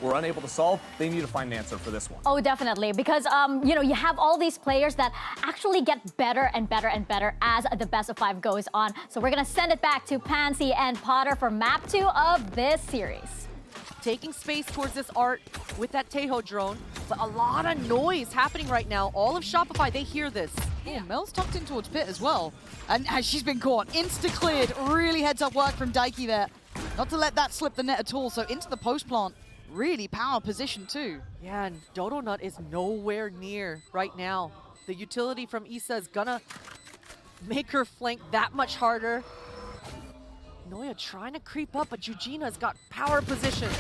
were unable to solve, they need to find an answer for this one. Oh, definitely, because you have all these players that actually get better and better and better as the best of 5 goes on. So we're gonna send it back to Pansy and Potter for map 2 of this series. Taking space towards this art with that Tejo drone, but a lot of noise happening right now. All of Shopify, they hear this. Oh, Mel's tucked in towards pit as well. And she's been caught. Insta-cleared. Really heads-up work from Daiki there. Not to let that slip the net at all. So into the post plant. Really power position too. Yeah, and Dodonut is nowhere near right now. The utility from Issa is gonna make her flank that much harder. Noya trying to creep up, but Eugenia's got power position.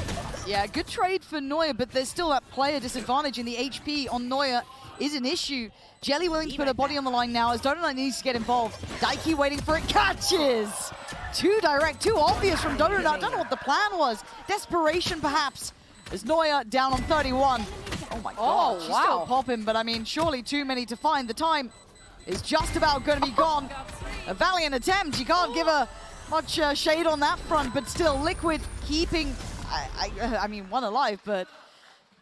Yeah, good trade for Noya, but there's still that player disadvantage, and the HP on Noya is an issue. Jelly willing to put her body on the line now as Dodonut needs to get involved. Daiki waiting for it, catches! Too direct, too obvious from Dodonut. Don't know what the plan was. Desperation, perhaps, as Noya down on 31. Oh my god, she's still popping, but I mean, surely too many to find. The time is just about going to be gone. A valiant attempt, you can't give her much shade on that front, but still, Liquid keeping, I mean, one alive, but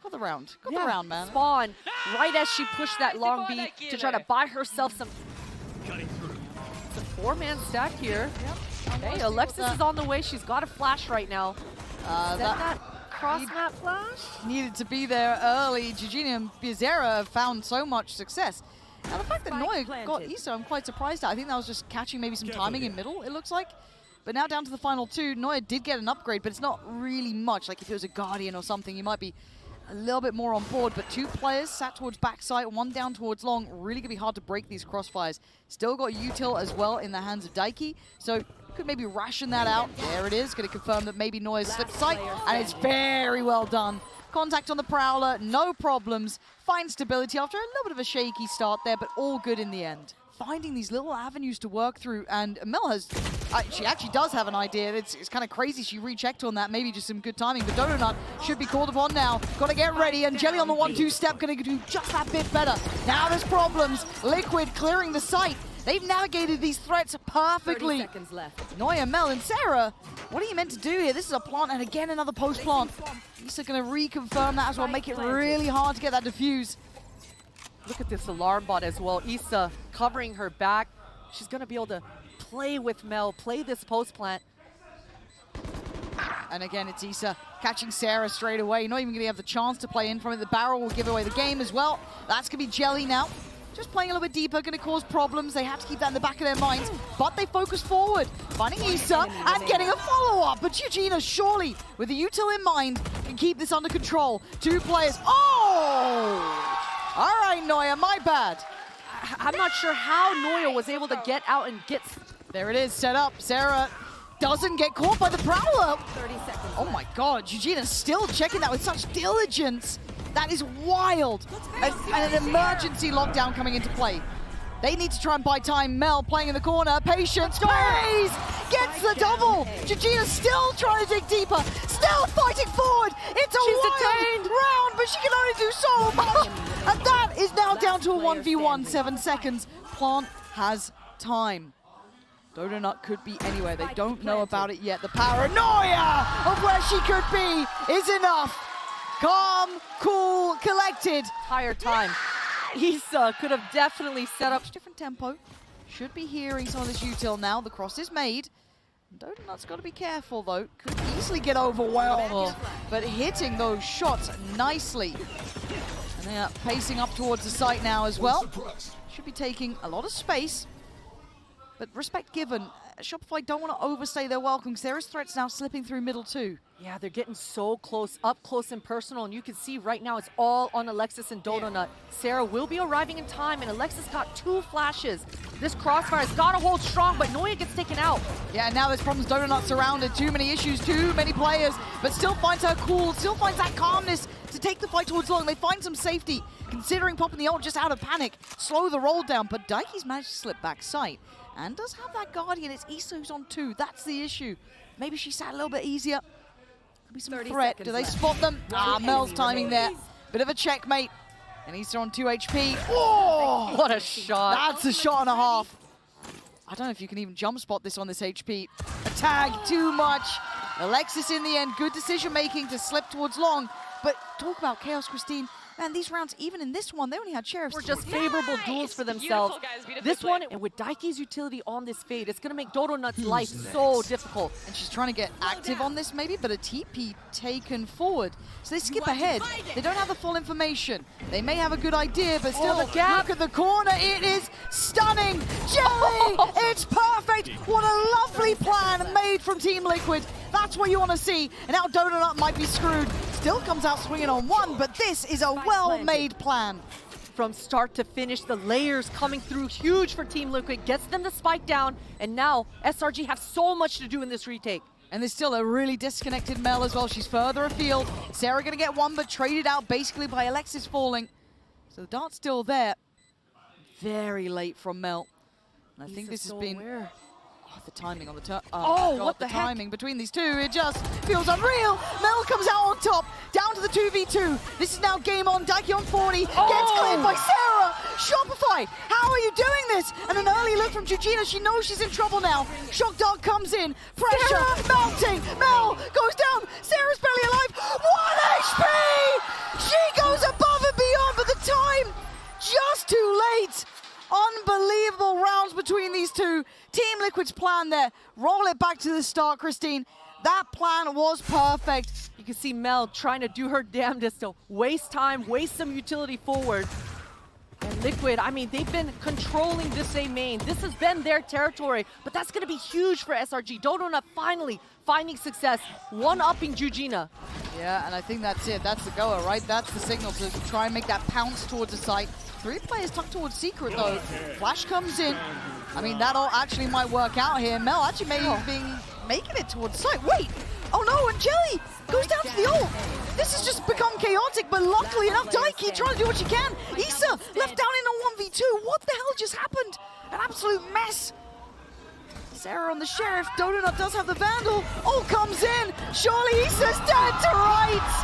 got the round. Got the round, man. Spawn, right as she pushed that long beat to try to buy herself some... It's a 4-man stack here. Yep. Hey, Alexis is on the way. She's got a flash right now. That cross-map flash? Needed to be there early. Eugenia and Bizarra have found so much success. Now, the fact that Noya got Issa, I'm quite surprised at. I think that was just catching maybe some timing in middle, it looks like. But now down to the final 2, Noya did get an upgrade, but it's not really much. Like if it was a Guardian or something, you might be a little bit more on board. But 2 players sat towards backside, 1 down towards long. Really gonna be hard to break these crossfires. Still got util as well in the hands of Daiki, so could maybe ration that out. There it is, gonna confirm that maybe Noya slipped sight, and it's very well done. Contact on the Prowler, no problems. Fine stability after a little bit of a shaky start there, but all good in the end. Finding these little avenues to work through, and Mel has, she actually does have an idea. It's kind of crazy she rechecked on that, maybe just some good timing, but Dodonut should be called upon now. Gotta get ready, and Jelly on the 1-2 step, gonna do just that bit better. Now there's problems. Liquid clearing the site. They've navigated these threats perfectly. 30 seconds left. Noya, Mel, and Sarah, what are you meant to do here? This is a plant, and again, another post plant. Issa gonna reconfirm that as well, make it really hard to get that defuse. Look at this alarm bot as well. Issa covering her back. She's gonna be able to play with Mel, play this post plant. And again, it's Issa catching Sarah straight away. You're not even gonna have the chance to play in from it. The barrel will give away the game as well. That's gonna be Jelly now. Just playing a little bit deeper, going to cause problems. They have to keep that in the back of their minds, but they focus forward, finding Issa and getting a follow-up. But Eugenia, surely, with the util in mind, can keep this under control. 2 players. Oh! All right, Noya, my bad. I'm not sure how Noya was able to get out and get... There it is, set up. Sarah doesn't get caught by the Prowler. 30 seconds. Oh my god, Eugenia still checking that with such diligence. That is wild. And an emergency lockdown coming into play. They need to try and buy time. Mel playing in the corner. Patience. Sprays! Gets the double. Eugenia still trying to dig deeper. Still fighting forward. It's a wild round, but she can only do so much. And that is now down to a 1v1. 7 seconds. Plant has time. Dodonut could be anywhere. They don't know about it yet. The paranoia of where she could be is enough. Calm, cool, collected. Entire time. Issa could have definitely set up... Different tempo. Should be hearing some of this util now. The cross is made. Dodonut's got to be careful, though. Could easily get overwhelmed. But hitting those shots nicely. And they are pacing up towards the site now as well. Should be taking a lot of space. But respect given. Shopify don't want to overstay their welcome because there is threats now slipping through middle too. Yeah, they're getting so close, up close and personal, and you can see right now it's all on Alexis and Dodonut. Sarah will be arriving in time, and Alexis got 2 flashes. This crossfire's got to hold strong, but Noya gets taken out. Yeah, now there's problems. Dodonut surrounded, too many issues, too many players, but still finds her cool, still finds that calmness to take the fight towards long. They find some safety, considering popping the ult just out of panic, slow the roll down, but Daiki's managed to slip back sight. And does have that Guardian. It's Issa who's on 2. That's the issue. Maybe she sat a little bit easier. Could be some threat. Do they spot them? Ah, Mel's timing there. Bit of a checkmate. And Issa on 2 HP. Oh! What a shot. That's a shot and a half. I don't know if you can even jump spot this on this HP. A tag, too much. Alexis in the end, good decision making to slip towards long. But talk about Chaos, Christine. Man, these rounds, even in this one, they only had Sheriffs. Were just favorable duels for themselves. This one, and with Daiki's utility on this fade, it's going to make Doronut's life so difficult. And she's trying to get active on this maybe, but a TP taken forward. So they skip ahead. They don't have the full information. They may have a good idea, but still the gap. Look at the corner. It is stunning. Jelly, it's perfect. What a lovely plan made from Team Liquid. That's what you want to see. And now Donut might be screwed. Still comes out swinging on one, but this is a well-made plan. From start to finish, the layers coming through huge for Team Liquid, gets them the spike down, and now SRG have so much to do in this retake. And there's still a really disconnected Mel as well. She's further afield. Sarah gonna get one, but traded out basically by Alexis falling. So the dart's still there. Very late from Mel. And I think this has been... the timing on the turn. What the timing between these two, it just feels unreal. Mel comes out on top, down to the 2v2. This is now game on. Daiki on 40, gets cleared by Sarah. Shopify, how are you doing this? And an early look from Georgina. She knows she's in trouble now. Shock Dart comes in, pressure mounting. Mel goes down. Sarah's barely alive. 1 HP. She goes above and beyond, but the time just too late. Unbelievable rounds between these two. Team Liquid's plan there. Roll it back to the start, Christine. That plan was perfect. You can see Mel trying to do her damnedest to waste time, waste some utility forward. And Liquid, I mean, they've been controlling this A main. This has been their territory, but that's going to be huge for SRG. Donut finally finding success, one-upping Georgina. Yeah, and I think that's it. That's the goer, right? That's the signal to try and make that pounce towards the site. 3 players tucked towards Secret, though. Flash comes in. I mean, that all actually might work out here. Mel actually making it towards site. Wait! Oh no, and Jelly goes down to the ult. This has just become chaotic, but luckily enough, Daiki trying to do what she can. Issa left down in a 1v2. What the hell just happened? An absolute mess. Sarah on the Sheriff. Donut does have the Vandal. Ult comes in. Surely Issa's dead to rights.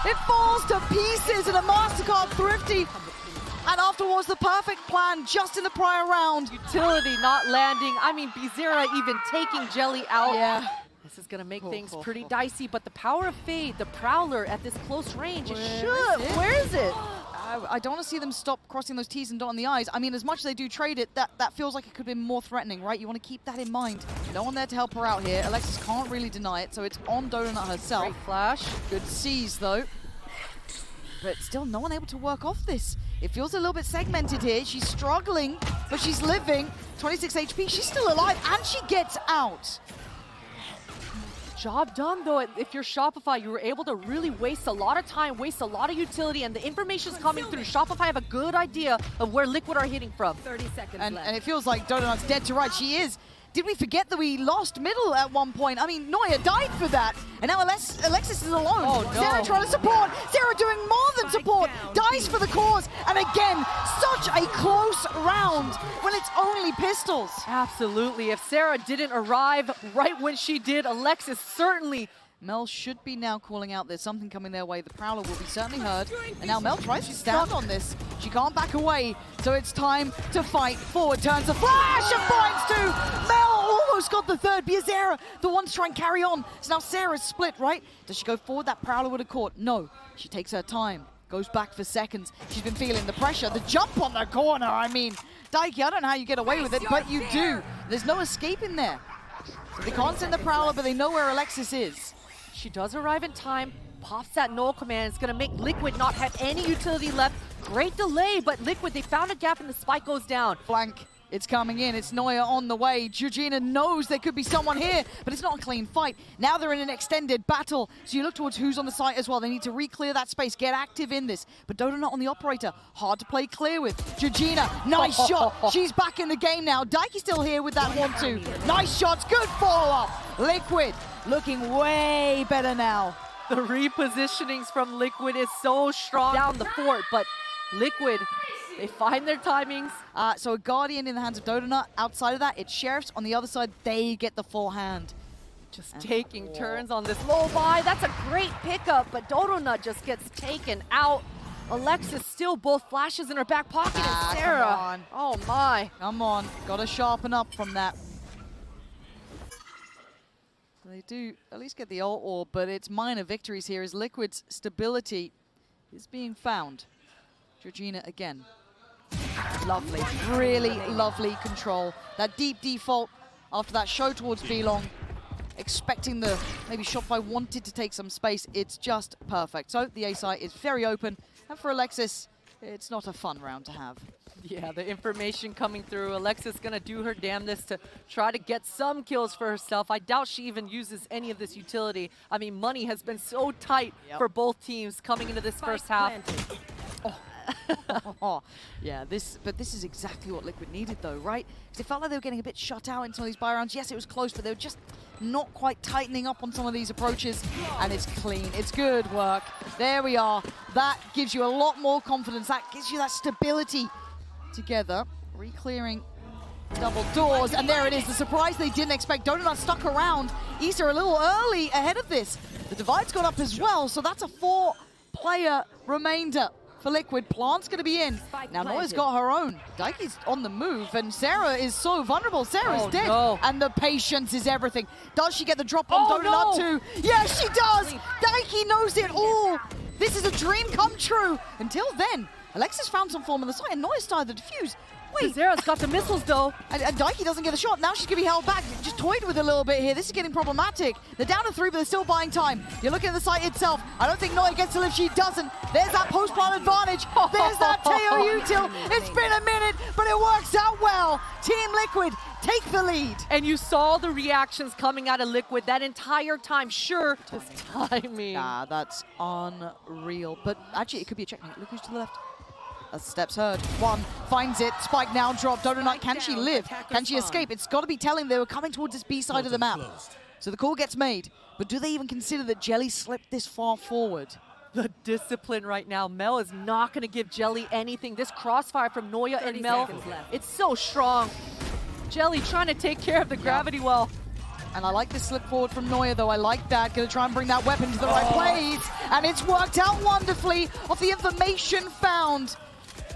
It falls to pieces in a MasterCard Thrifty. And afterwards, the perfect plan just in the prior round. Utility not landing. I mean, Bizarra even taking Jelly out. Yeah. This is going to make things pretty dicey, but the power of Fade, the Prowler at this close range, Where is it? I don't want to see them stop crossing those T's and dotting the I's. I mean, as much as they do trade it, that feels like it could be more threatening, right? You want to keep that in mind. No one there to help her out here. Alexis can't really deny it, so it's on Donut herself. Great flash. Good C's, though. But still, no one able to work off this. It feels a little bit segmented here. She's struggling, but she's living. 26 HP, she's still alive, and she gets out. Job done, though. If you're Shopify, you were able to really waste a lot of time, waste a lot of utility, and the information's coming through. Shopify have a good idea of where Liquid are hitting from. 30 seconds left. And it feels like Donut's dead to rights. She is. Did we forget that we lost middle at one point? I mean, Noya died for that. And now Alexis is alone. Oh, no. Sarah trying to support. Sarah doing more than support. Dies for the cause. And again, such a close round when it's only pistols. Absolutely. If Sarah didn't arrive right when she did, Alexis certainly... Mel should be now calling out there's something coming their way. The Prowler will be certainly heard. And now Mel tries to stand on this. She can't back away. So it's time to fight. Forward turns a flash and finds two. Mel almost got the third. Bizarra, the one to try and carry on. So now Sarah's split, right? Does she go forward? That Prowler would have caught. No. She takes her time. Goes back for seconds. She's been feeling the pressure. The jump on the corner. I mean, Daiki, I don't know how you get away with it, but you do. There's no escape in there. So they can't send the Prowler, but they know where Alexis is. She does arrive in time, pops that null command. It's going to make Liquid not have any utility left. Great delay, but Liquid, they found a gap and the spike goes down. Flank, it's coming in. It's Noya on the way. Georgina knows there could be someone here, but it's not a clean fight. Now they're in an extended battle, so you look towards who's on the site as well. They need to re-clear that space, get active in this. But Dodo not on the operator. Hard to play clear with. Georgina, nice shot. She's back in the game now. Daiki still here with that 1-2. Nice shots, good follow-up. Liquid looking way better now. The repositionings from Liquid is so strong down the fort, but Liquid, they find their timings. So a Guardian in the hands of Dodonut. Outside of that, it's Sheriffs. On the other side, they get the full hand. Just taking turns on this low buy. That's a great pickup, but Dodonut just gets taken out. Alexis still both flashes in her back pocket, and Sarah. Come on. Oh my. Come on, gotta sharpen up from that. They do at least get the ult orb, but it's minor victories here as Liquid's stability is being found. Georgina again. Lovely, really lovely control. That deep default after that show towards B-Long, expecting the maybe Shopify wanted to take some space. It's just perfect. So the A site is very open, and for Alexis, it's not a fun round to have. Yeah, the information coming through. Alexis gonna do her damnedest to try to get some kills for herself. I doubt she even uses any of this utility. I mean, money has been so tight for both teams coming into this first half. Yeah, but this is exactly what Liquid needed though, right? Because it felt like they were getting a bit shut out in some of these buy rounds. Yes, it was close, but they were just not quite tightening up on some of these approaches. And it's clean, it's good work. There we are. That gives you a lot more confidence. That gives you that stability together. Re-clearing double doors, and there it is. The surprise they didn't expect. Donut stuck around. Issa a little early ahead of this. The divide's gone up as well, so that's a 4-player remainder for Liquid. Plant's going to be in. Now Noia's got her own. Daiki's on the move, and Sarah is so vulnerable. Sarah's dead, and the patience is everything. Does she get the drop on Donut too? Yes, she does! Daiki knows it all! This is a dream come true! Until then, Alexis found some form on the side, and Noia started the defuse. Wait. Zera's got the missiles though. And Daiki doesn't get a shot. Now she's going to be held back. Just toyed with a little bit here. This is getting problematic. They're down to 3, but they're still buying time. You're looking at the site itself. I don't think Noia gets to live. She doesn't. There's that post-plant advantage. There's that Teo util. It's been a minute, but it works out well. Team Liquid take the lead. And you saw the reactions coming out of Liquid that entire time. Sure, just timing. Nah, that's unreal. But actually, it could be a checkmate. Look who's to the left. Steps heard. One finds it. Spike now dropped. Donut, can she live? Can she escape? It's got to be telling they were coming towards this B side of the map. So the call gets made. But do they even consider that Jelly slipped this far forward? The discipline right now. Mel is not going to give Jelly anything. This crossfire from Noia and Mel, it's so strong. Jelly trying to take care of the gravity well. And I like this slip forward from Noia, though. I like that. Gonna try and bring that weapon to the right place. And it's worked out wonderfully off the information found.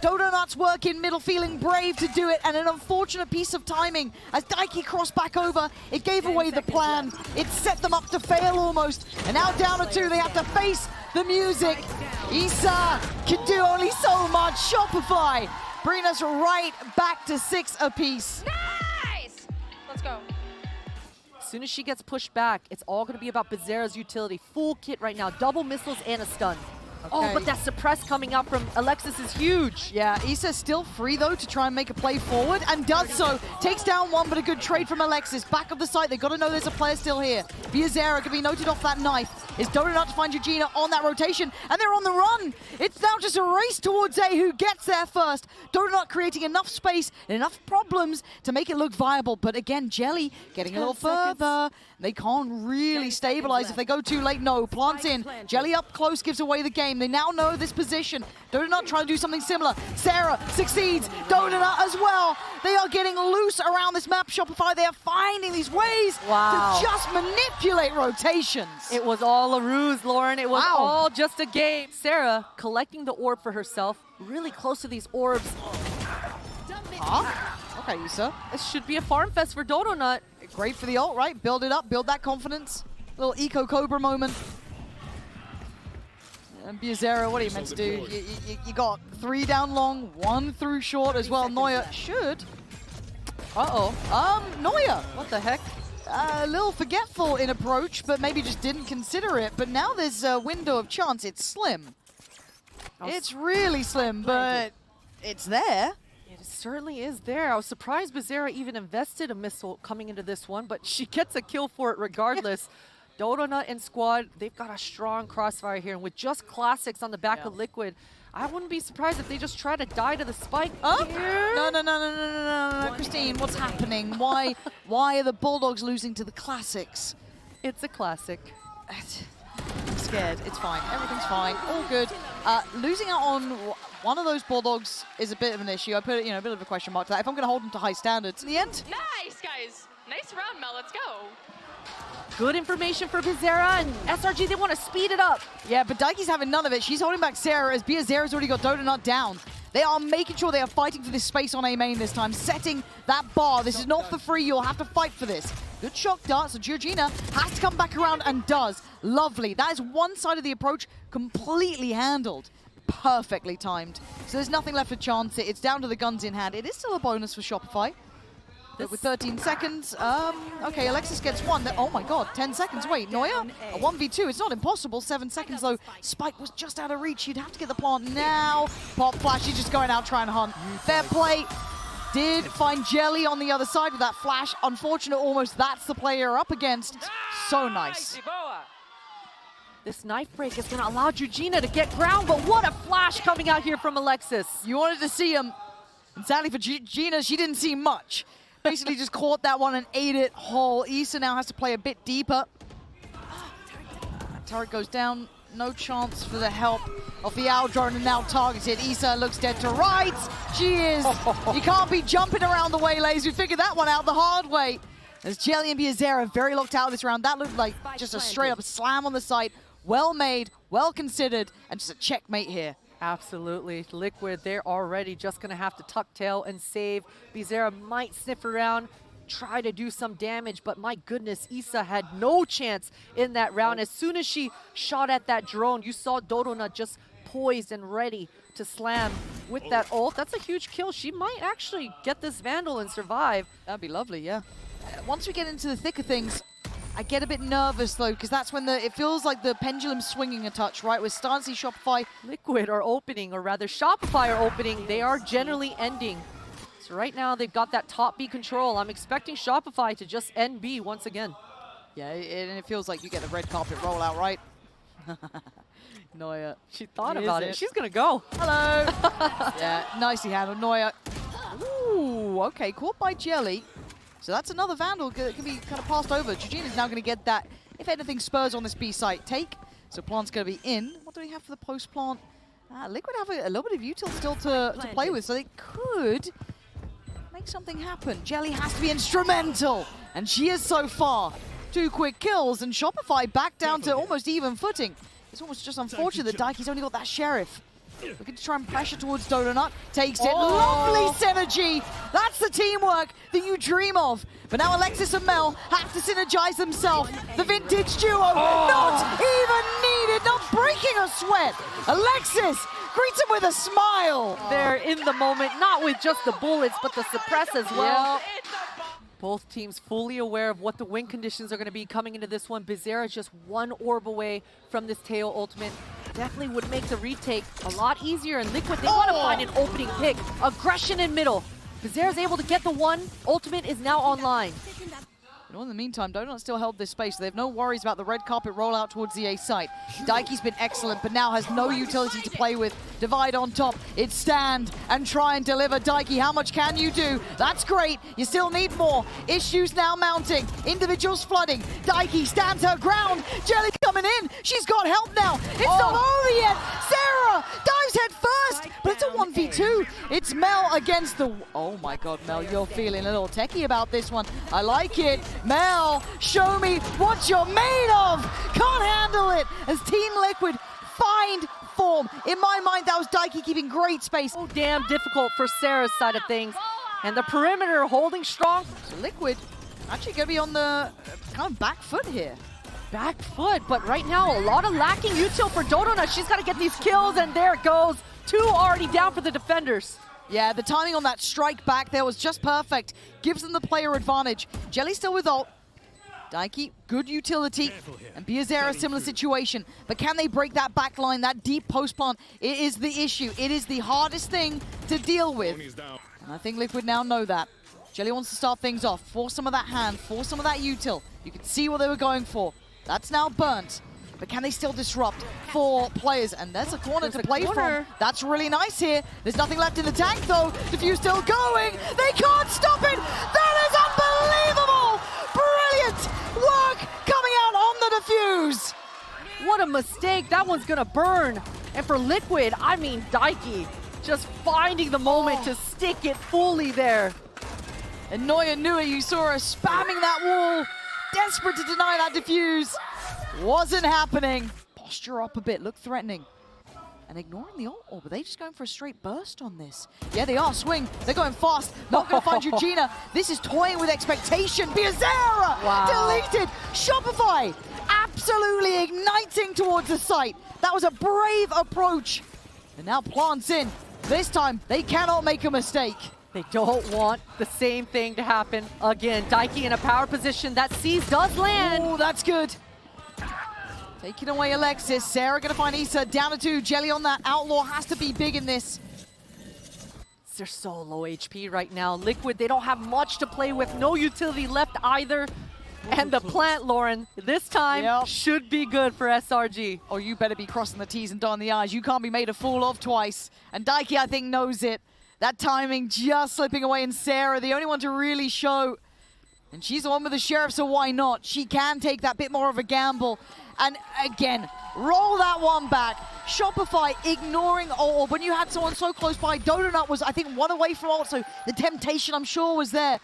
Donut's work in middle, feeling brave to do it, and an unfortunate piece of timing. As Daiki crossed back over, it gave away the plan. It set them up to fail almost. And now down to 2, they have to face the music. Issa can do only so much. Shopify bring us right back to 6 apiece. Nice! Let's go. As soon as she gets pushed back, it's all going to be about Bizarra's utility. Full kit right now, double missiles and a stun. Okay. Oh, but that suppress coming out from Alexis is huge. Yeah, Issa's still free, though, to try and make a play forward, and does so. Takes down one, but a good trade from Alexis. Back of the site, they've got to know there's a player still here. Biazera can be noted off that knife. Is Donut to find Georgina on that rotation, and they're on the run. It's now just a race towards A who gets there first. Donut creating enough space and enough problems to make it look viable, but again, Jelly getting a little further. They can't really stabilize if they go too late. No, plants in. Jelly up close gives away the game. They now know this position. Donut trying to do something similar. Sarah succeeds. Donut as well. They are getting loose around this map. Shopify, they are finding these ways to just manipulate rotations. It was all a ruse, Lauren. It was all just a game. Sarah collecting the orb for herself. Really close to these orbs. Huh? Okay, Issa. This should be a farm fest for Donut. Great for the ult, right? Build it up, build that confidence. Little Eco Cobra moment. And Biazera, what are you meant to do? You got 3 down long, 1 through short as well. Noia should. Noia. What the heck? A little forgetful in approach, but maybe just didn't consider it. But now there's a window of chance. It's slim. It's really slim, but it's there. It certainly is there. I was surprised Bizarra even invested a missile coming into this one, but she gets a kill for it regardless. Donut and squad, they've got a strong crossfire here, and with just classics on the back of Liquid, I wouldn't be surprised if they just try to die to the spike here. No, Christine, what's happening? Why are the Bulldogs losing to the classics? It's a classic. I'm scared. It's fine. Everything's fine. All good. Losing out on one of those Bulldogs is a bit of an issue. I put a bit of a question mark to that. If I'm going to hold them to high standards in the end. Nice, guys. Nice round, Mel. Let's go. Good information for Bizarra, and SRG, they want to speed it up. Yeah, but Daiki's having none of it. She's holding back Sarah as Biazera's already got Donut down. They are making sure they are fighting for this space on A main this time, setting that bar. This is not for free. You'll have to fight for this. Good shock dart, so Georgina has to come back around and does. Lovely. That is one side of the approach completely handled. Perfectly timed. So there's nothing left to chance it. It's down to the guns in hand. It is still a bonus for Shopify. But with 13 seconds, okay, Alexis gets one. Oh my god, 10 seconds. Wait, Neuer? A 1v2, it's not impossible. 7 seconds though. Spike was just out of reach. You'd have to get the plant now. Pop flash, she's just going out trying to hunt. Fair play. Did find Jelly on the other side with that flash. Unfortunate almost, that's the player you're up against. So nice. This knife break is going to allow Georgina to get ground, but what a flash coming out here from Alexis. You wanted to see him. And sadly for Georgina, she didn't see much. Basically just caught that one and ate it whole. Issa now has to play a bit deeper. Turret goes down. No chance for the help of the owl drone, and now targeted. Issa looks dead to rights. She is. You can't be jumping around the waylays. We figured that one out the hard way. As Jelly and Biazera very locked out this round. That looked like just a straight up slam on the site. Well made, well considered, and just a checkmate here. Absolutely. Liquid, they're already just going to have to tuck tail and save. Bizarra might sniff around, try to do some damage, but my goodness, Issa had no chance in that round. As soon as she shot at that drone, you saw Dodona just poised and ready to slam with that ult. That's a huge kill. She might actually get this Vandal and survive. That'd be lovely, yeah. Once we get into the thick of things, I get a bit nervous though, because that's when it feels like the pendulum's swinging a touch, right? We're starting to see Shopify. Liquid are opening, or rather Shopify are opening. They are generally ending. So right now they've got that top B control. I'm expecting Shopify to just end B once again. Yeah, and it feels like you get the red carpet rollout, right? Neuer. She thought about it. She's gonna go. Hello. Yeah, nicely handled. Neuer. Ooh, okay, caught by Jelly. So that's another Vandal that can be kind of passed over. Georgina's now going to get that, if anything, Spurs on this B site take. So plant's going to be in. What do we have for the post plant? Liquid have a little bit of util still to play with, so they could make something happen. Jelly has to be instrumental, and she is so far. 2 quick kills, and Shopify back down to almost even footing. It's almost just unfortunate that Daiki's only got that Sheriff. Looking to try and pressure towards Donut. Takes it. Lovely synergy. That's the teamwork that you dream of. But now Alexis and Mel have to synergize themselves. The vintage duo. Not even needed. Not breaking a sweat. Alexis greets him with a smile. They're in the moment, not with just the bullets, but the suppress as well. Yep. Both teams fully aware of what the win conditions are going to be coming into this one. Bizarra is just 1 orb away from this Teo ultimate. Definitely would make the retake a lot easier. And Liquid, they want to find an opening pick. Aggression in middle. Bizarra's able to get the 1. Ultimate is now online. In the meantime, Donut still held this space. So they have no worries about the red carpet rollout towards the A site. Daiki's been excellent, but now has no utility to play with. Divide on top. It's stand and try and deliver. Daiki, how much can you do? That's great. You still need more. Issues now mounting. Individuals flooding. Daiki stands her ground. Jelly coming in. She's got help now. It's not over yet. Sarah dives head first, but it's a 1v2. It's Mel against the... Oh my god, Mel, you're feeling a little techie about this one. I like it. Mel, show me what you're made of. Can't handle it as Team Liquid find form. In my mind, that was Daiki keeping great space. So damn difficult for Sarah's side of things. And the perimeter holding strong. Liquid actually going to be on the kind of back foot here. Back foot, but right now a lot of lacking util for Dodona. She's got to get these kills, and there it goes. 2 already down for the defenders. Yeah, the timing on that strike back there was just perfect. Gives them the player advantage. Jelly still with ult. Daiki, good utility. And Biazera, similar situation. But can they break that back line, that deep post plant? It is the issue. It is the hardest thing to deal with. And I think Liquid now know that. Jelly wants to start things off. Force some of that hand, force some of that util. You can see what they were going for. That's now burnt. But can they still disrupt 4 players? And there's a corner to play from. That's really nice here. There's nothing left in the tank though. Diffuse still going. They can't stop it. That is unbelievable. Brilliant work coming out on the diffuse. What a mistake. That one's gonna burn. And for Liquid, I mean Daiki just finding the moment to stick it fully there. And Neuer knew it. You saw her spamming that wall. Desperate to deny that diffuse. Wasn't happening. Posture up a bit, look threatening. and ignoring the ult orb. Are they just going for a straight burst on this? Yeah, they are. Swing. They're going fast. Not going to find Eugenia. This is toying with expectation. Piazera deleted. Shopify absolutely igniting towards the site. That was a brave approach. And now plants in. This time, they cannot make a mistake. They don't want the same thing to happen again. Daiki in a power position. That seize does land. Oh, that's good. Taking away Alexis. Sarah gonna find Issa down to 2. Jelly on that. Outlaw has to be big in this. They're so low HP right now. Liquid, they don't have much to play with. No utility left either. And the plant, Lauren, this time should be good for SRG. Oh, you better be crossing the T's and dotting the I's. You can't be made a fool of twice. And Daiki, I think, knows it. That timing just slipping away, and Sarah, the only one to really show. And she's the one with the sheriff, so why not? She can take that bit more of a gamble. And again, roll that one back. Shopify ignoring ult. When you had someone so close by, Donut was, I think, one away from ult, so the temptation, I'm sure, was there.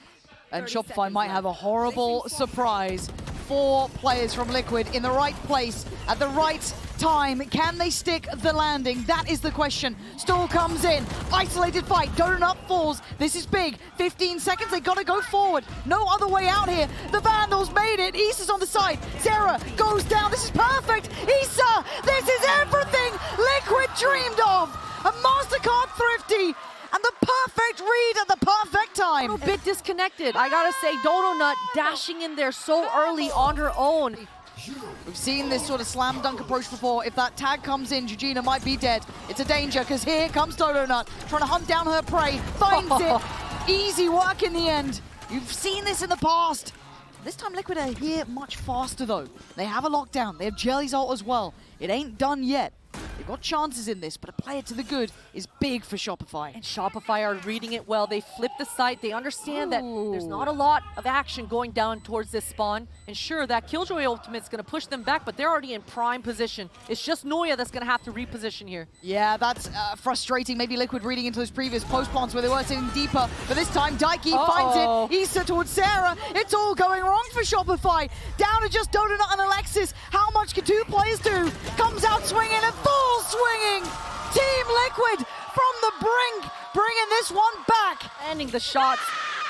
And Shopify might have a horrible surprise. 4 players from Liquid in the right place at the right time. Can they stick the landing? That is the question. Stall comes in. Isolated fight. Donut falls. This is big. 15 seconds. They gotta go forward. No other way out here. The Vandals made it. Issa's on the side. Sarah goes down. This is perfect. Issa, this is everything Liquid dreamed of. A MasterCard Thrifty. And the perfect read at the perfect time. A little bit disconnected. I gotta say, Donut dashing in there so early on her own. We've seen this sort of slam dunk approach before. If that tag comes in, Eugenia might be dead. It's a danger, because here comes Donut, trying to hunt down her prey. Finds it. Easy work in the end. You've seen this in the past. This time Liquid are here much faster, though. They have a lockdown. They have Jelly's ult as well. It ain't done yet. They've got chances in this, but a play it to the good is big for Shopify. And Shopify are reading it well. They flip the site. They understand that there's not a lot of action going down towards this spawn. And sure, that Killjoy ultimate's going to push them back, but they're already in prime position. It's just Noya that's going to have to reposition here. Yeah, that's frustrating. Maybe Liquid reading into those previous post plants where they were sitting deeper. But this time, Daiki finds it. Issa towards Sarah. It's all going wrong for Shopify. Down to just Donut and Alexis. How much can 2 players do? Comes out swinging and full swinging. Team Liquid from the brink, bringing this one back. Landing the shots.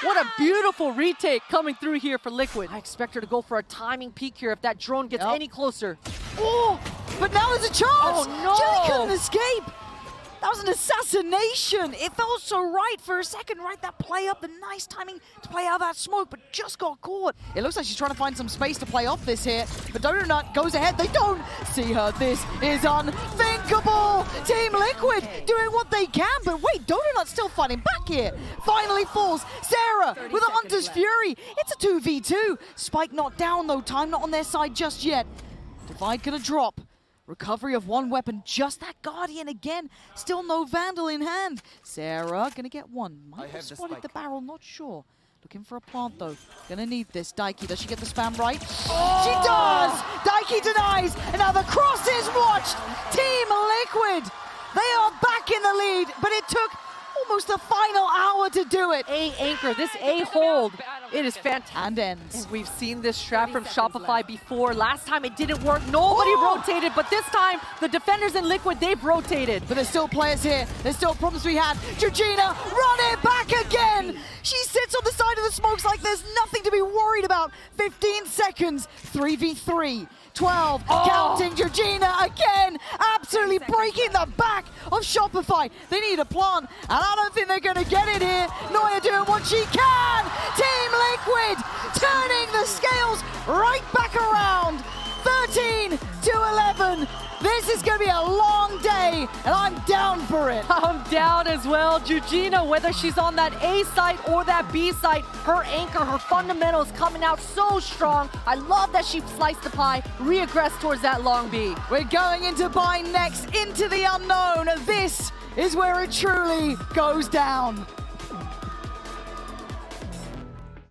What a beautiful retake coming through here for Liquid. I expect her to go for a timing peek here if that drone gets any closer. Oh, but now there's a chance. Oh, no. Jelly couldn't escape. That was an assassination. It felt so right for a second, right? That play up, the nice timing to play out of that smoke, but just got caught. It looks like she's trying to find some space to play off this here, but Donut goes ahead. They don't see her. This is unthinkable. Team Liquid doing what they can, but wait, Donut's still fighting back here. Finally falls. Sarah with a Hunter's Fury. It's a 2v2. Spike not down though. Time not on their side just yet. Divide gonna drop. Recovery of 1 weapon, just that Guardian again. Still no Vandal in hand. Sarah gonna get 1. Might have spotted the barrel, not sure. Looking for a plant though. Gonna need this. Daiki, does she get the spam right? Oh! She does! Daiki denies, and now the cross is watched. Team Liquid, they are back in the lead, but it took almost the final hour to do it. A anchor, this A hold, it is fantastic. And ends. And we've seen this strat from Shopify before. Last time it didn't work, nobody rotated, but this time the defenders in Liquid, they've rotated. But there's still players here. There's still problems we had. Georgina, run it back again. She sits on the side of the smokes like there's nothing to be worried about. 15 seconds, 3v3. 12, counting Georgina again, absolutely breaking the back of Shopify. They need a plant, and I don't think they're going to get it here. Noya doing what she can. Team Liquid turning the scales right back around. 13 to 11. This is going to be a long day, and I'm down for it. I'm down as well. Georgina, whether she's on that A site or that B site, her anchor, her fundamentals coming out so strong. I love that she sliced the pie, reaggressed towards that long B. We're going into buy next, into the unknown. This is where it truly goes down.